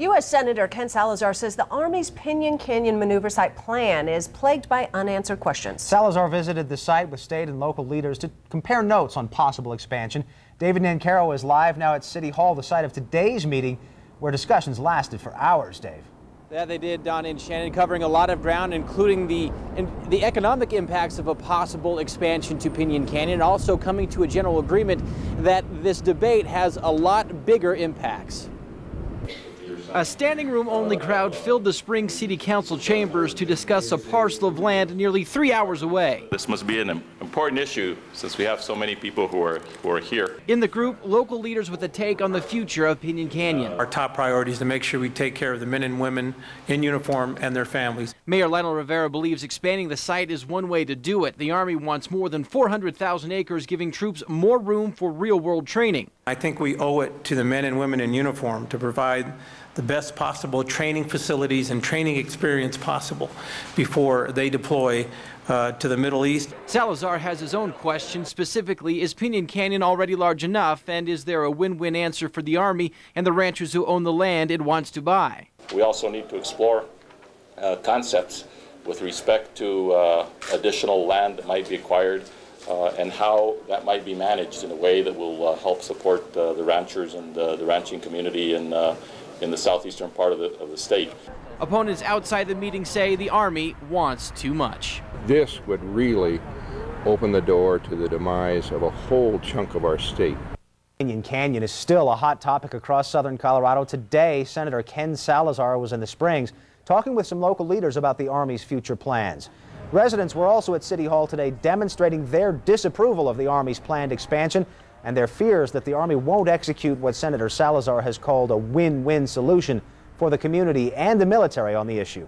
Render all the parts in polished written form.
U.S. Senator Ken Salazar says the Army's Pinon Canyon maneuver site plan is plagued by unanswered questions. Salazar visited the site with state and local leaders to compare notes on possible expansion. David Nancaro is live now at City Hall, the site of today's meeting, where discussions lasted for hours, Dave. Yeah, they did, Don and Shannon, covering a lot of ground, including the economic impacts of a possible expansion to Pinon Canyon, also coming to a general agreement that this debate has a lot bigger impacts. A standing room only crowd filled the Springs City Council chambers to discuss a parcel of land nearly 3 hours away. This must be an important issue since we have so many people who are here. In the group, local leaders with a take on the future of Pinon Canyon. Our top priority is to make sure we take care of the men and women in uniform and their families. Mayor Lionel Rivera believes expanding the site is one way to do it. The Army wants more than 400,000 acres, giving troops more room for real-world training. I think we owe it to the men and women in uniform to provide the best possible training facilities and training experience possible before they deploy to the Middle East. Salazar has his own question. Specifically, is Pinon Canyon already large enough, and is there a win-win answer for the Army and the ranchers who own the land it wants to buy? We also need to explore concepts with respect to additional land that might be acquired and how that might be managed in a way that will help support the ranchers and the ranching community in the southeastern part of the state. Opponents outside the meeting say the Army wants too much. This would really open the door to the demise of a whole chunk of our state. Pinon Canyon is still a hot topic across southern Colorado. Today, Senator Ken Salazar was in the Springs talking with some local leaders about the Army's future plans. Residents were also at City Hall today demonstrating their disapproval of the Army's planned expansion and their fears that the Army won't execute what Senator Salazar has called a win-win solution for the community and the military on the issue.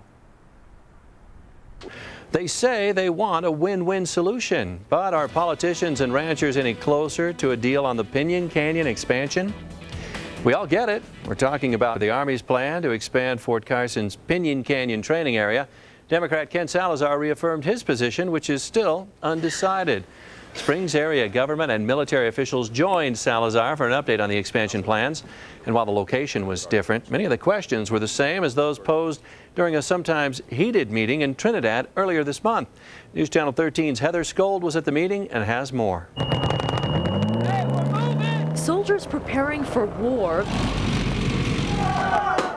They say they want a win-win solution, but are politicians and ranchers any closer to a deal on the Pinon Canyon expansion? We all get it. We're talking about the Army's plan to expand Fort Carson's Pinon Canyon training area. Democrat Ken Salazar reaffirmed his position, which is still undecided. Springs area government and military officials joined Salazar for an update on the expansion plans. And while the location was different, many of the questions were the same as those posed during a sometimes heated meeting in Trinidad earlier this month. News Channel 13's Heather Skold was at the meeting and has more. Soldiers preparing for war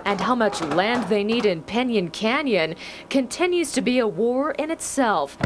and how much land they need in Pinon Canyon continues to be a war in itself.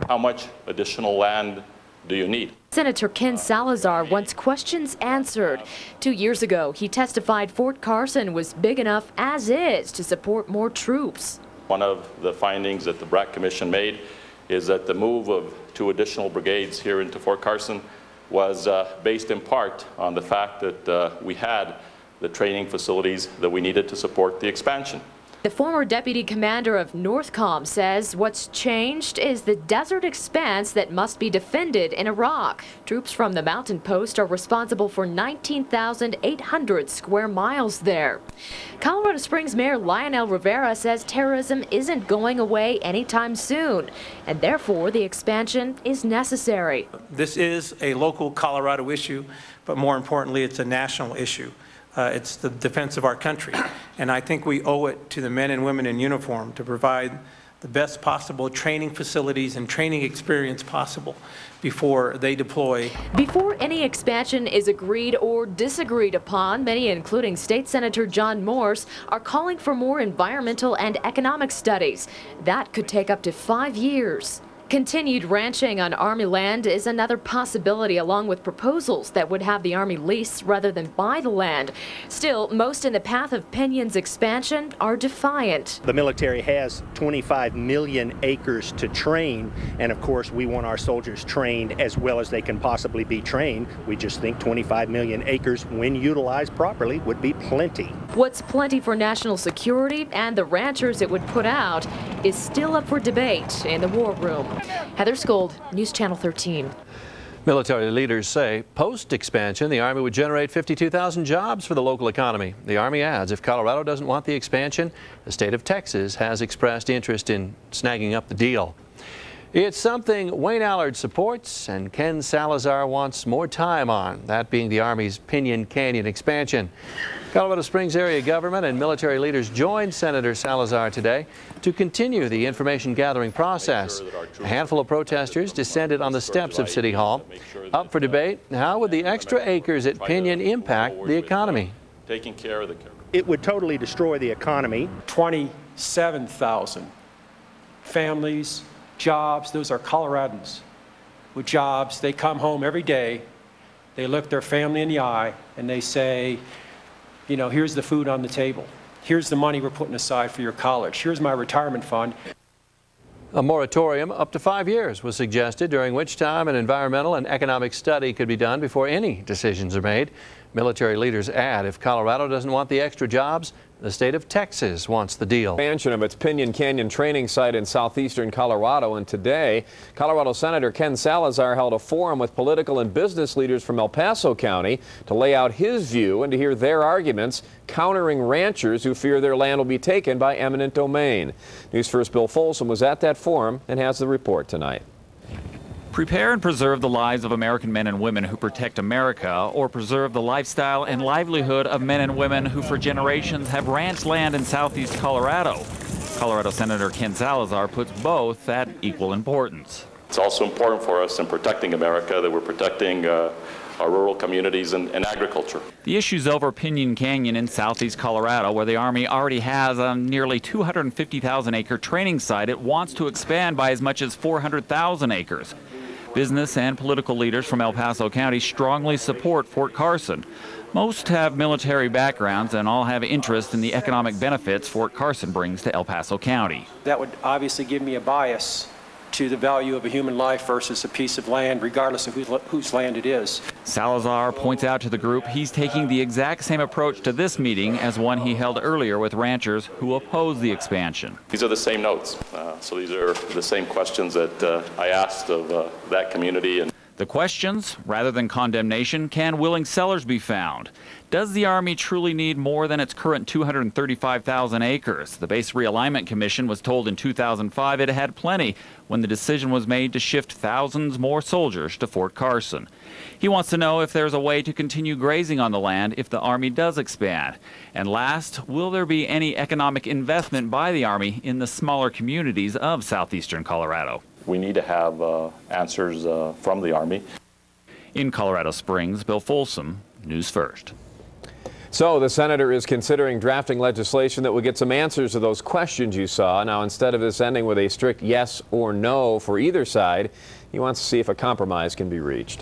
How much additional land do you need? Senator Ken Salazar wants questions answered. 2 years ago, he testified Fort Carson was big enough as is to support more troops. One of the findings that the BRAC Commission made is that the move of 2 additional brigades here into Fort Carson was based in part on the fact that we had the training facilities that we needed to support the expansion. The former deputy commander of NORTHCOM says what's changed is the desert expanse that must be defended in Iraq. Troops from the mountain post are responsible for 19,800 square miles there. Colorado Springs Mayor Lionel Rivera says terrorism isn't going away anytime soon, and therefore the expansion is necessary. This is a local Colorado issue, but more importantly, it's a national issue. It's the defense of our country, and I think we owe it to the men and women in uniform to provide the best possible training facilities and training experience possible before they deploy. Before any expansion is agreed or disagreed upon, many, including State Senator John Morse, are calling for more environmental and economic studies. That could take up to 5 years. Continued ranching on Army land is another possibility, along with proposals that would have the Army lease rather than buy the land. Still, most in the path of Pinon's expansion are defiant. The military has 25 million acres to train, and of course we want our soldiers trained as well as they can possibly be trained. We just think 25 million acres, when utilized properly, would be plenty. What's plenty for national security and the ranchers it would put out is still up for debate in the war room. Heather Skold, News Channel 13. Military leaders say post-expansion, the Army would generate 52,000 jobs for the local economy. The Army adds if Colorado doesn't want the expansion, the state of Texas has expressed interest in snagging up the deal. It's something Wayne Allard supports and Ken Salazar wants more time on, that being the Army's Pinon Canyon expansion. Colorado Springs area government and military leaders joined Senator Salazar today to continue the information gathering process. A handful of protesters descended on the steps of City Hall. Up for debate, how would the extra acres at Pinon impact the economy? Taking care of the It would totally destroy the economy. 27,000 families, jobs. Those are Coloradans with jobs. They come home every day, they look their family in the eye, and they say, you know, here's the food on the table. Here's the money we're putting aside for your college. Here's my retirement fund. A moratorium up to 5 years was suggested, during which time an environmental and economic study could be done before any decisions are made. Military leaders add, if Colorado doesn't want the extra jobs, the state of Texas wants the deal. Expansion of its Pinon Canyon training site in southeastern Colorado, and today Colorado Senator Ken Salazar held a forum with political and business leaders from El Paso County to lay out his view and to hear their arguments, countering ranchers who fear their land will be taken by eminent domain. News First Bill Folsom was at that forum and has the report tonight. Prepare and preserve the lives of American men and women who protect America, or preserve the lifestyle and livelihood of men and women who for generations have ranch land in southeast Colorado. Colorado Senator Ken Salazar puts both at equal importance. It's also important for us in protecting America that we're protecting our rural communities and agriculture. The issue's over Pinon Canyon in southeast Colorado, where the Army already has a nearly 250,000-acre training site. It wants to expand by as much as 400,000 acres. Business and political leaders from El Paso County strongly support Fort Carson. Most have military backgrounds and all have interest in the economic benefits Fort Carson brings to El Paso County. That would obviously give me a bias to the value of a human life versus a piece of land, regardless of whose land it is. Salazar points out to the group he's taking the exact same approach to this meeting as one he held earlier with ranchers who oppose the expansion. These are the same notes, so these are the same questions that I asked of that community. And the questions, rather than condemnation, can willing sellers be found? Does the Army truly need more than its current 235,000 acres? The Base Realignment Commission was told in 2005 it had plenty when the decision was made to shift thousands more soldiers to Fort Carson. He wants to know if there's a way to continue grazing on the land if the Army does expand. And last, will there be any economic investment by the Army in the smaller communities of southeastern Colorado? we need to have answers from the Army. In Colorado Springs, Bill Folsom, News First. So the senator is considering drafting legislation that will get some answers to those questions you saw. Now, instead of this ending with a strict yes or no for either side, he wants to see if a compromise can be reached.